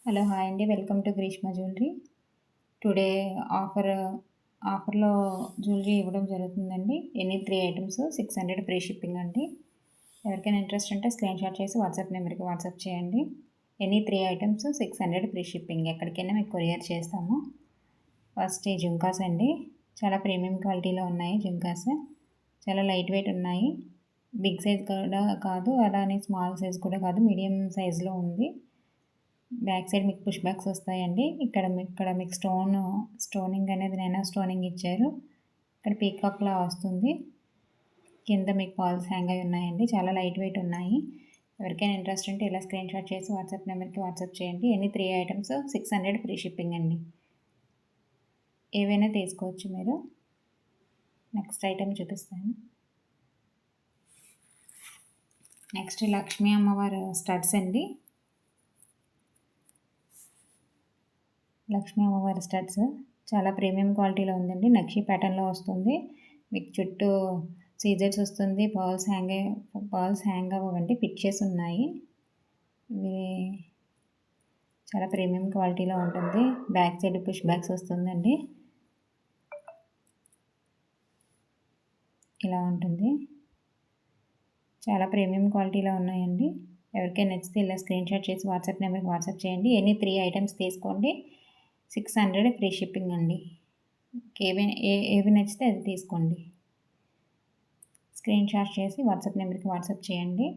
Hello hi అండి. Welcome to Greeshma jewellery. Today offer ఆఫర్‌లో jewellery ఇవ్వడం జరుగుతుందండి. ఎనీ 3 ఐటెమ్స్ 600 ఫ్రీ షిప్పింగ్ అండి. ఎవరికైనా ఇంట్రెస్ట్ ఉంటే స్క్రీన్‌షాట్ చేసి వాట్సాప్ నెంబర్‌కి వాట్సాప్ చేయండి. Any 3 items 600 free shipping. ఎక్కడికైనా మీకు కొరియర్ చేస్తాము. ఫస్ట్ ఈ జుంకాస్ అండి. చాలా ప్రీమియం క్వాలిటీలో ఉన్నాయి జుంకాస్. చాలా లైట్ వెయిట్ ఉన్నాయి. బిగ్ సైజ్ కూడా కాదు, అలానే స్మాల్ సైజ్ కూడా కాదు, మీడియం సైజ్‌లో ఉంది. బ్యాక్ సైడ్ మీకు పుష్ బ్యాక్స్ వస్తాయండి. ఇక్కడ మీకు స్టోనింగ్ అనేది నైనా స్టోనింగ్ ఇచ్చారు. ఇక్కడ పీకాక్‌లా వస్తుంది. కింద మీకు పాల్స్ హ్యాంగ్ అయి ఉన్నాయండి. చాలా లైట్ వెయిట్ ఉన్నాయి. ఎవరికైనా ఇంట్రెస్ట్ ఉంటే ఇలా స్క్రీన్‌షాట్ చేసి వాట్సాప్ నెంబర్‌కి వాట్సాప్ చేయండి. ఎనీ 3 ఐటెమ్స్ 600 ఫ్రీ షిప్పింగ్ అండి. ఏవైనా తీసుకోవచ్చు మీరు. నెక్స్ట్ ఐటెమ్ చూపిస్తాను. నెక్స్ట్ లక్ష్మీ అమ్మవారు స్టడ్స్ అండి. లక్ష్మీ అమ్మవారి స్టడ్స్ చాలా ప్రీమియం క్వాలిటీలో ఉందండి. నక్షి ప్యాటర్న్లో వస్తుంది. మీకు చుట్టూ సీజర్స్ వస్తుంది. పర్ల్స్ హ్యాంగ్ అవ్వండి, పిక్చర్స్ ఉన్నాయి. ఇవి చాలా ప్రీమియం క్వాలిటీలో ఉంటుంది. బ్యాక్ సైడ్ పుష్ బ్యాక్స్ వస్తుందండి. ఇలా ఉంటుంది. చాలా ప్రీమియం క్వాలిటీలో ఉన్నాయండి. ఎవరికైనా నచ్చితే ఇలా స్క్రీన్‌షాట్ చేసి వాట్సాప్ నెంబర్కి వాట్సాప్ చేయండి. ఎనీ 3 ఐటమ్స్ తీసుకోండి. 600 ఫ్రీ షిప్పింగ్ అండి. ఏవి నచ్చితే అది తీసుకోండి. స్క్రీన్‌షాట్ చేసి వాట్సాప్ నెంబర్కి వాట్సాప్ చేయండి.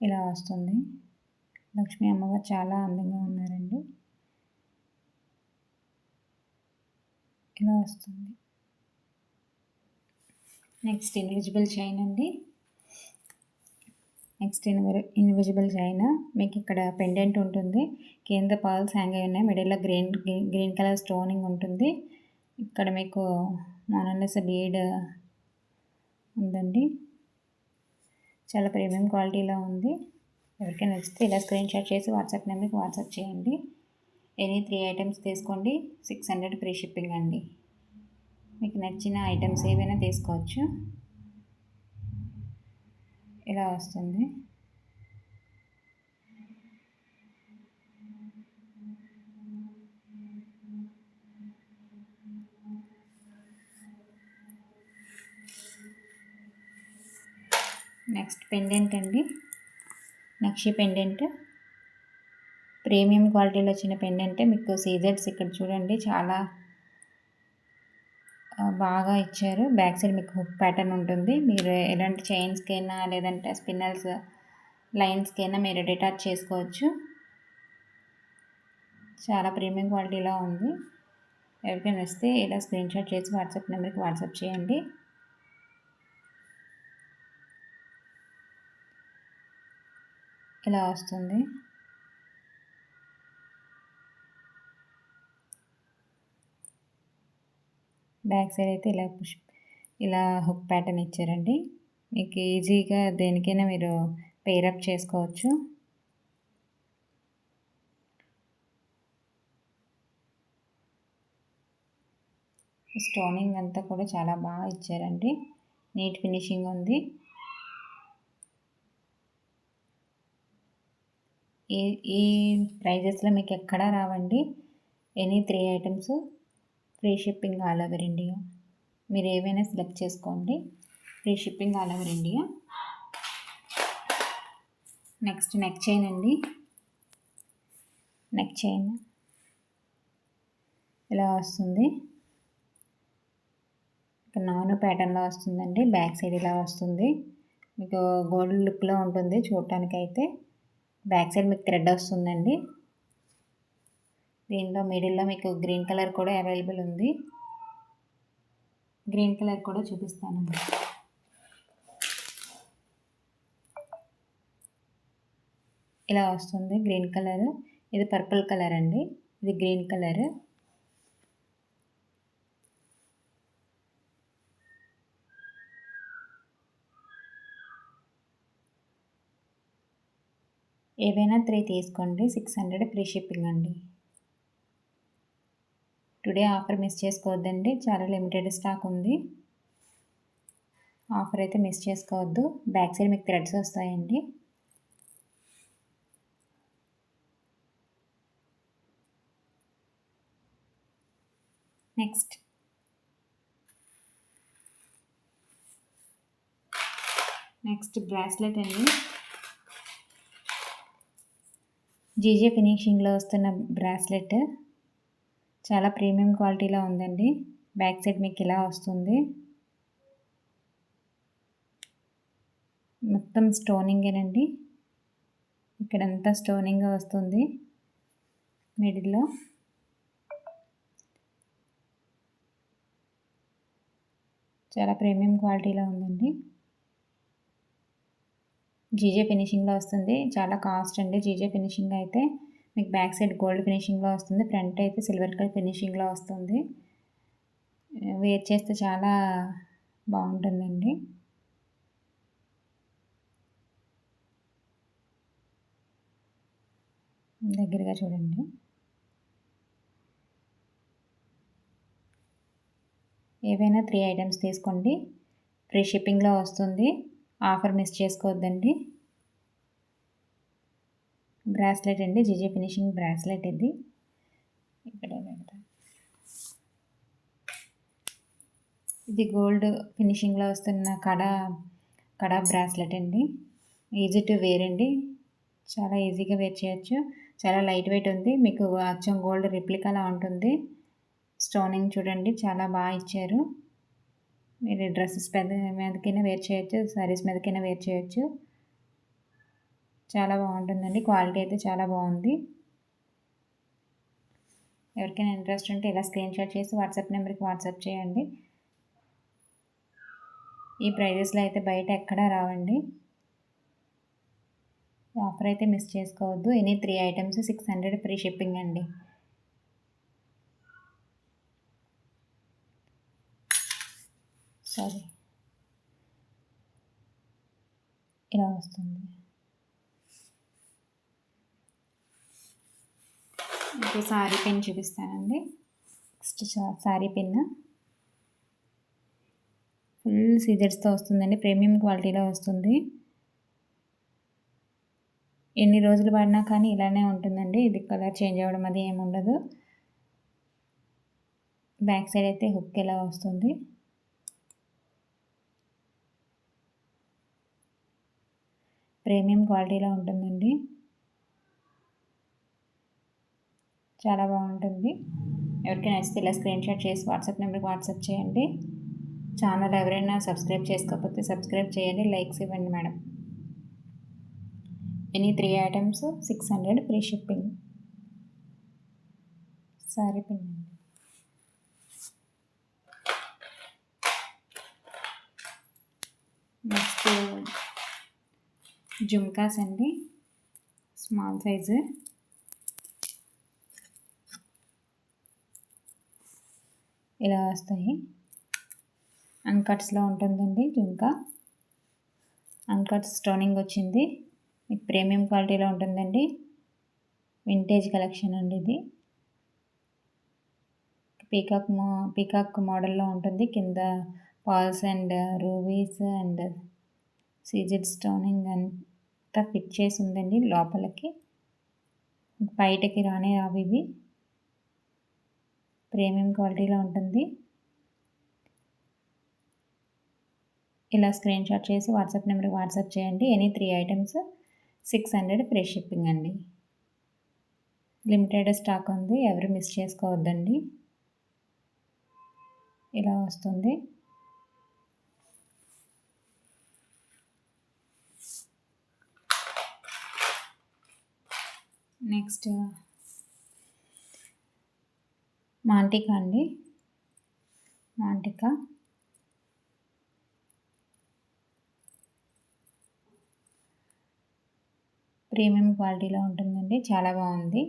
ఇలా వస్తుంది. లక్ష్మీ అమ్మవారు చాలా అందంగా ఉన్నారండి. ఇలా వస్తుంది. నెక్స్ట్ ఇన్విజిబుల్ చైన్ అండి. ఇన్విజిబుల్ చైన్ మీకు ఇక్కడ పెండెంట్ ఉంటుంది. కింద పాల్స్ హ్యాంగ్ అయి ఉన్నాయి. మిడిల్లో గ్రీన్ కలర్ స్టోనింగ్ ఉంటుంది. ఇక్కడ మీకు మోనాలిసా బీడ్ ఉందండి. చాలా ప్రీమియం క్వాలిటీలో ఉంది. ఎవరికైనా నచ్చితే ఇలా స్క్రీన్‌షాట్ చేసి వాట్సాప్ నెంబర్కి వాట్సాప్ చేయండి. ఎనీ 3 ఐటమ్స్ తీసుకోండి. 600 ఫ్రీ షిప్పింగ్ అండి. మీకు నచ్చిన ఐటమ్స్ ఏవైనా తీసుకోవచ్చు. ఇలా వస్తుంది. నెక్స్ట్ పెండెంట్ అండి. నక్షి పెండెంట్ ప్రీమియం క్వాలిటీలో వచ్చిన పెండెంట్. మీకు సీజర్స్ ఇక్కడ చూడండి చాలా బాగా ఇచ్చారు. బ్యాక్ సైడ్ మీకు హుక్ ప్యాటర్న్ ఉంటుంది. మీరు ఎలాంటి చైన్స్కైనా లేదంటే స్పిన్నల్స్ లైన్స్కైనా మీరు డిటాచ్ చేసుకోవచ్చు. చాలా ప్రీమియం క్వాలిటీలో ఉంది. ఎవరికైనా వస్తే ఇలా స్క్రీన్‌షాట్ చేసి వాట్సాప్ నెంబర్కి వాట్సాప్ చేయండి. ఇలా వస్తుంది. బ్యాక్ సైడ్ అయితే ఇలా హుక్ ప్యాటర్న్ ఇచ్చారండి. మీకు ఈజీగా దేనికైనా మీరు పేరప్ చేసుకోవచ్చు. స్టోనింగ్ అంతా కూడా చాలా బాగా ఇచ్చారండి. నీట్ ఫినిషింగ్ ఉంది. ఈ ప్రైజెస్లో మీకు ఎక్కడా రావండి. Any 3 items free shipping all over India. మీరు ఏవైనా సెలెక్ట్ చేసుకోండి. Free shipping all over India. Next neck chain అండి. నెక్ చైన్ ఇలా వస్తుంది. ఇక్కడ నాను ప్యాటర్న్లో వస్తుందండి. బ్యాక్ సైడ్ ఇలా వస్తుంది. మీకు గోల్డ్ లుక్లో ఉంటుంది చూడటానికైతే. బ్యాక్ సైడ్ మీకు థ్రెడ్ వస్తుందండి. దీనిలో మిడిల్లో మీకు గ్రీన్ కలర్ కూడా అవైలబుల్ ఉంది. గ్రీన్ కలర్ కూడా చూపిస్తానండి. ఇలా వస్తుంది గ్రీన్ కలర్. ఇది పర్పుల్ కలర్ అండి. ఇది గ్రీన్ కలర్. ఏవైనా 3 తీసుకోండి. 600 ఫ్రీ షిప్పింగ్ అండి. టుడే ఆఫర్ మిస్ చేసుకోవద్దండి. చాలా లిమిటెడ్ స్టాక్ ఉంది. ఆఫర్ అయితే మిస్ చేసుకోవద్దు. బ్యాక్ సైడ్ మీకు థ్రెడ్స్ వస్తాయండి. నెక్స్ట్ బ్రాస్లెట్ అండి. జీజే ఫినిషింగ్లో వస్తున్న బ్రాస్లెట్ చాలా ప్రీమియం క్వాలిటీలో ఉందండి. బ్యాక్ సైడ్ మీకు ఇలా వస్తుంది. మొత్తం స్టోనింగేనండి. ఇక్కడంతా స్టోనింగ్గా వస్తుంది. మిడిల్లో చాలా ప్రీమియం క్వాలిటీలో ఉందండి. జీజే ఫినిషింగ్లో వస్తుంది. చాలా కాస్ట్ అండి. జీజే ఫినిషింగ్ అయితే మీకు బ్యాక్ సైడ్ గోల్డ్ ఫినిషింగ్లో వస్తుంది. ఫ్రంట్ అయితే సిల్వర్ కలర్ ఫినిషింగ్లో వస్తుంది. వేర్ చేస్తే చాలా బాగుంటుందండి. దగ్గరగా చూడండి. ఏవైనా 3 ఐటమ్స్ తీసుకోండి. ఫ్రీ షిప్పింగ్లో వస్తుంది. ఆఫర్ మిస్ చేసుకోవద్దండి. బ్రాస్లెట్ అండి. జీజే ఫినిషింగ్ బ్రాస్లెట్ ఇది. ఇక్కడ ఇది గోల్డ్ ఫినిషింగ్లో వస్తున్న కడా బ్రాస్లెట్ అండి. ఈజీ టు వేర్ అండి. చాలా ఈజీగా వేర్ చేయొచ్చు. చాలా లైట్ వెయిట్ ఉంది. మీకు అచ్చం గోల్డ్ రిప్లికాలా ఉంటుంది. స్టోనింగ్ చూడండి చాలా బాగా ఇచ్చారు. మీరు డ్రెస్సెస్ మీదకైనా వేర్ చేయొచ్చు, శారీస్ మీదకైనా వేర్ చేయొచ్చు. చాలా బాగుంటుందండి. క్వాలిటీ అయితే చాలా బాగుంది. ఎవరికైనా ఇంట్రెస్ట్ ఉంటే ఇలా స్క్రీన్ షాట్ చేసి వాట్సాప్ నెంబర్కి వాట్సాప్ చేయండి. ఈ ప్రైజెస్లో అయితే బయట ఎక్కడా రావండి. ఆఫర్ అయితే మిస్ చేసుకోవద్దు. ఎనీ 3 ఐటమ్స్ 600 ఫ్రీ షిప్పింగ్ అండి. సారీ, ఇలా వస్తుంది. ఇప్పుడు సారీ పిన్ చూపిస్తానండి. నెక్స్ట్ సారీ పిన్ ఫుల్ సీజర్స్తో వస్తుందండి. ప్రీమియం క్వాలిటీలో వస్తుంది. ఎన్ని రోజులు వాడినా కానీ ఇలానే ఉంటుందండి. ఇది కలర్ చేంజ్ అవ్వడం అది ఏమి ఉండదు. బ్యాక్ సైడ్ అయితే హుక్ ఇలా వస్తుంది. ప్రీమియం క్వాలిటీలో ఉంటుందండి. చాలా బాగుంటుంది. ఎవరికైనా నచ్చితే ఇలా స్క్రీన్ షాట్ చేసి వాట్సాప్ నెంబర్కి వాట్సాప్ చేయండి. ఛానల్ ఎవరైనా సబ్స్క్రైబ్ చేసుకోకపోతే సబ్స్క్రైబ్ చేయండి. లైక్స్ ఇవ్వండి madam. Any 3 items 600 free shipping. Sorry pin అండి. నెక్స్ట్ జుమ్కాస్ అండి. Small size. ఇలా వస్తాయి. అన్కట్స్లో ఉంటుందండి జుమ్కా. అన్కట్స్ స్టోనింగ్ వచ్చింది. మీకు ప్రీమియం క్వాలిటీలో ఉంటుందండి. వింటేజ్ కలెక్షన్ అండి ఇది. పీకాక్ మోడల్లో ఉంటుంది. కింద pearls and rubies and CZ stoning అంతా ఫిట్ చేసి ఉందండి లోపలికి. బయటకి రానే రావు ఇవి. ప్రీమియం క్వాలిటీలో ఉంటుంది. ఇలా స్క్రీన్ షాట్ చేసి వాట్సాప్ నెంబర్కి వాట్సాప్ చేయండి. ఎనీ 3 ఐటమ్స్ 600 ఫ్రీ షిప్పింగ్ అండి. లిమిటెడ్ స్టాక్ ఉంది. ఎవరు మిస్ చేసుకోవద్దండి. ఇలా వస్తుంది. నెక్స్ట్ మాంటికా అండి. మాంటికా ప్రీమియం క్వాలిటీలో ఉంటుందండి. చాలా బాగుంది.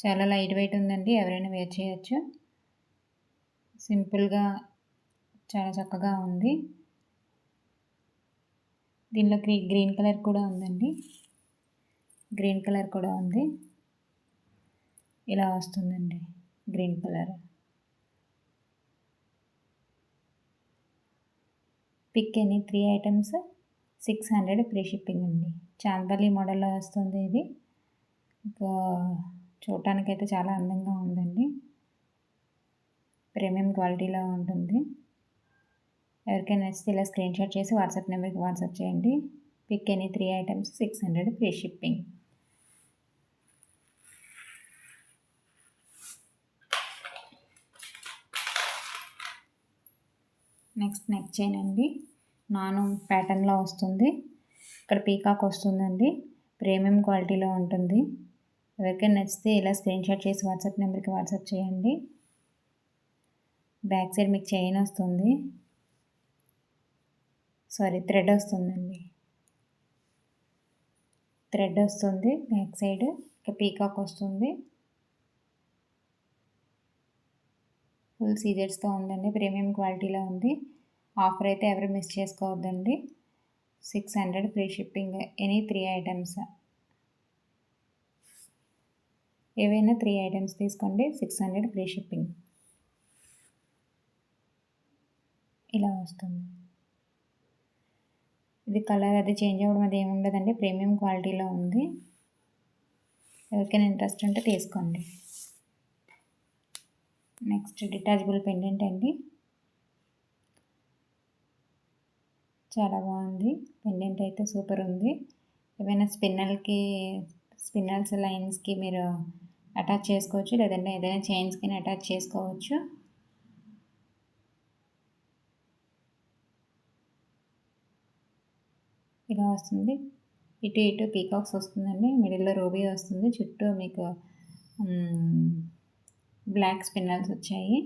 చాలా లైట్ వెయిట్ ఉందండి. ఎవరైనా వేర్ చేయొచ్చు. సింపుల్గా చాలా చక్కగా ఉంది. దీనిలో గ్రీన్ కలర్ కూడా ఉందండి. గ్రీన్ కలర్ కూడా ఉంది. ఇలా వస్తుందండి green colour. Pick any 3 items 600 free shipping అండి. చాందలి మోడల్లో వస్తుంది ఇది. ఇంకా చూడటానికైతే చాలా అందంగా ఉందండి. ప్రీమియం క్వాలిటీలో ఉంటుంది. ఎవరికైనా నచ్చితే ఇలా స్క్రీన్ షాట్ చేసి వాట్సాప్ నెంబర్కి వాట్సాప్ చేయండి. Pick any 3 items 600 free shipping. Next neck chain అండి. నాను ప్యాటర్న్లో వస్తుంది. ఇక్కడ పీకాక్ వస్తుందండి. ప్రీమియం క్వాలిటీలో ఉంటుంది. ఎవరికైనా నచ్చితే ఇలా స్క్రీన్ షాట్ చేసి వాట్సాప్ నెంబర్కి వాట్సాప్ చేయండి. బ్యాక్ సైడ్ మీకు చైన్ వస్తుంది, థ్రెడ్ వస్తుందండి. థ్రెడ్ వస్తుంది బ్యాక్ సైడ్. ఇక పీకాక్ వస్తుంది. ఫుల్ సీజర్స్తో ఉందండి. ప్రీమియం క్వాలిటీలో ఉంది. ఆఫర్ అయితే ఎవరు మిస్ చేసుకోవద్దండి. 600 ఫ్రీ షిప్పింగ్. ఎనీ 3 ఐటమ్స్, ఏవైనా 3 ఐటమ్స్ తీసుకోండి. 600 ఫ్రీ షిప్పింగ్. ఇలా వస్తుంది. ఇది కలర్ అది చేంజ్ అవ్వడం అది ఏమి ఉండదండి. ప్రీమియం క్వాలిటీలో ఉంది. ఎవరికైనా ఇంట్రెస్ట్ ఉంటే తీసుకోండి. నెక్స్ట్ డిటాచబుల్ పెండెంట్ అండి. చాలా బాగుంది. పెండెంట్ అయితే సూపర్ ఉంది. ఏమైనా స్పిన్నల్స్ లైన్స్కి మీరు అటాచ్ చేసుకోవచ్చు, లేదంటే ఏదైనా చైన్స్కి అటాచ్ చేసుకోవచ్చు. ఇలా వస్తుంది. ఇటు పీకాక్స్ వస్తుందండి. మిడిల్లో రూబీ వస్తుంది. చుట్టూ మీకు బ్లాక్ స్పిన్నల్స్ వచ్చాయి.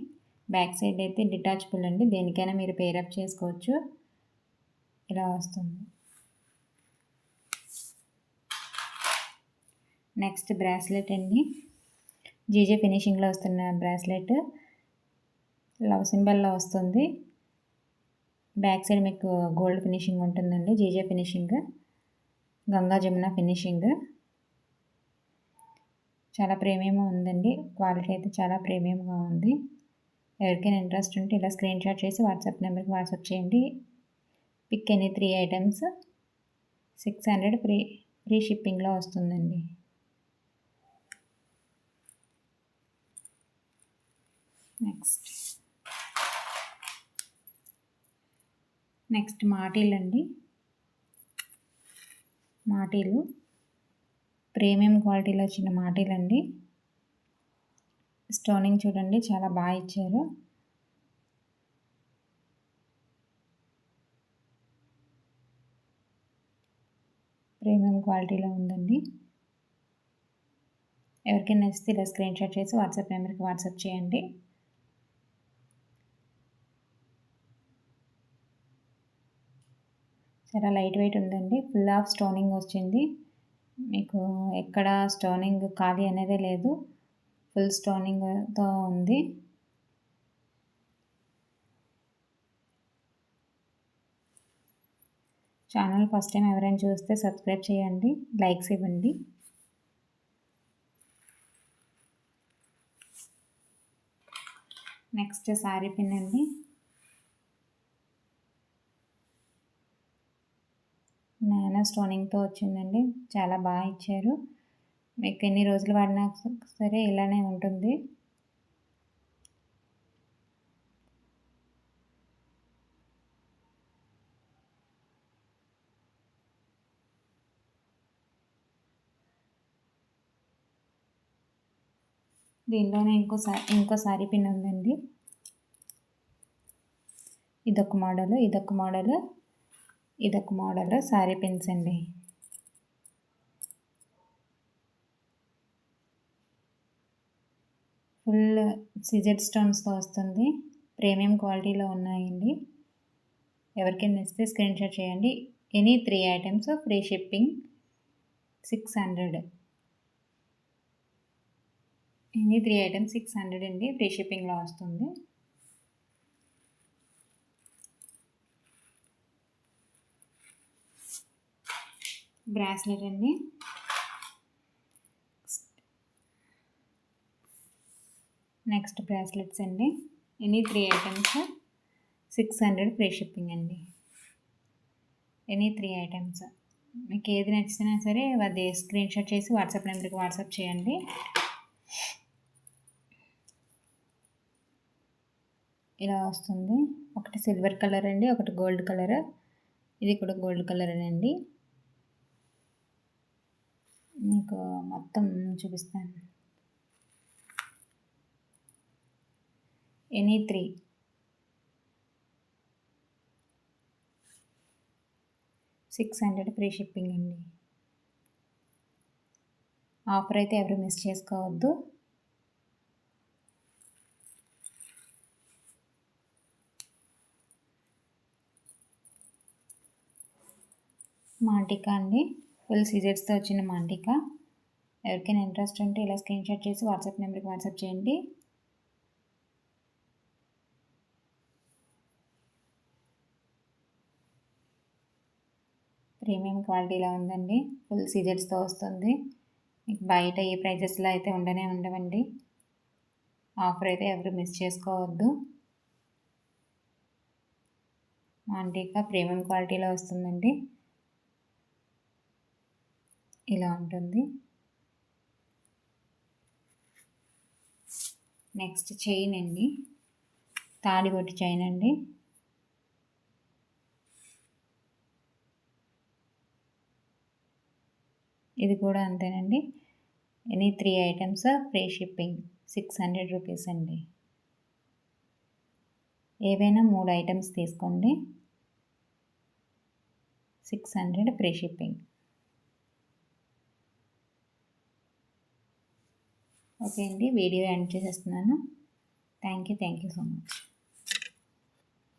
బ్యాక్ సైడ్ అయితే డిటాచబుల్ అండి. దేనికైనా మీరు పేరప్ చేసుకోవచ్చు. ఇలా వస్తుంది. నెక్స్ట్ బ్రాస్లెట్ అండి. జీజే ఫినిషింగ్లో వస్తున్న బ్రాస్లెట్. లవ్ సింబల్లో వస్తుంది. బ్యాక్ సైడ్ మీకు గోల్డ్ ఫినిషింగ్ ఉంటుందండి. GJ finishing, Ganga Jamuna finishing. చాలా ప్రీమియంగా ఉందండి. క్వాలిటీ అయితే చాలా ప్రీమియంగా ఉంది. ఎవరికైనా ఇంట్రెస్ట్ ఉంటే ఇలా స్క్రీన్ షాట్ చేసి వాట్సాప్ నెంబర్కి వాట్సాప్ చేయండి. పిక్ ఎనీ 3 ఐటమ్స్ 600 ఫ్రీ షిప్పింగ్లో వస్తుందండి. నెక్స్ట్ మాటీలు అండి. మాటీలు ప్రీమియం క్వాలిటీలో వచ్చిన మాటీలు అండి. స్టోనింగ్ చూడండి, చాలా బాగా ఇచ్చారు. ప్రీమియం క్వాలిటీలో ఉందండి. ఎవరికైనా నచ్చితే ఇలా స్క్రీన్ షాట్ చేసి వాట్సాప్ నెంబర్కి వాట్సాప్ చేయండి. చాలా లైట్ వెయిట్ ఉందండి. ఫుల్ ఆఫ్ స్టోనింగ్ వచ్చింది. మీకు ఎక్కడ స్టోనింగ్ ఖాళీ అనేదే లేదు. ఫుల్ స్టోనింగ్తో ఉంది. ఛానల్ ఫస్ట్ టైం ఎవరైనా చూస్తే సబ్స్క్రైబ్ చేయండి, లైక్స్ ఇవ్వండి. నెక్స్ట్ శారీ పిన్ అండి. నానో స్టోనింగ్తో వచ్చిందండి. చాలా బాగా ఇచ్చారు. మీకు ఎన్ని రోజులు వాడినా సరే ఇలానే ఉంటుంది. దీనిలోనే ఇంకో శారీ పిన్ ఉందండి. ఇదొక మోడల్ శారీ పిన్స్ అండి. ఫుల్ సిజెడ్ స్టోన్స్తో వస్తుంది. ప్రీమియం క్వాలిటీలో ఉన్నాయండి. ఎవరికైనా నచ్చితే స్క్రీన్ షాట్ చేయండి. Any 3 items free shipping. 600. Any 3 items 600 అండి. ఫ్రీ షిప్పింగ్లో వస్తుంది. బ్రాస్లెట్ అండి. నెక్స్ట్ బ్రాస్లెట్స్ అండి. ఎనీ 3 ఐటమ్స్ 600 ఫ్రీ షిప్పింగ్ అండి. ఎనీ 3 ఐటమ్స్ మీకు ఏది నచ్చినా సరే అది స్క్రీన్ షాట్ చేసి వాట్సాప్ నెంబర్కి వాట్సాప్ చేయండి. ఇలా వస్తుంది. ఒకటి సిల్వర్ కలర్ అండి, ఒకటి గోల్డ్ కలర్. ఇది కూడా గోల్డ్ కలర్ అండి. మీకు మొత్తం చూపిస్తాను. ఎనీ 3 600 ఫ్రీ షిప్పింగ్ అండి. ఆఫర్ అయితే ఎవరు మిస్ చేసుకోవద్దు. మాంటికా అండి, ఫుల్ సీజర్స్తో వచ్చిన మాంటికా. ఎవరికైనా ఇంట్రెస్ట్ ఉంటే ఇలా స్క్రీన్ షాట్ చేసి వాట్సాప్ నెంబర్కి వాట్సాప్ చేయండి. ప్రీమియం క్వాలిటీలో ఉందండి, ఫుల్ సీజర్స్తో వస్తుంది. మీకు బయట ఏ ప్రైజెస్లో అయితే ఉండవండి. ఆఫర్ అయితే ఎవరు మిస్ చేసుకోవద్దు. మాంటికా ప్రీమియం క్వాలిటీలో వస్తుందండి. ఇలా ఉంటుంది. నెక్స్ట్ చైన్ అండి, తాడిబొట్టు చైన్ అండి. ఇది కూడా అంతేనండి. Any 3 items free shipping, 600 rupees అండి. ఏవైనా 3 ఐటమ్స్ తీసుకోండి, 600 ఫ్రీ షిప్పింగ్. ఓకే అండి, వీడియో ఎండ్ చేసేస్తున్నాను. Thank you so much.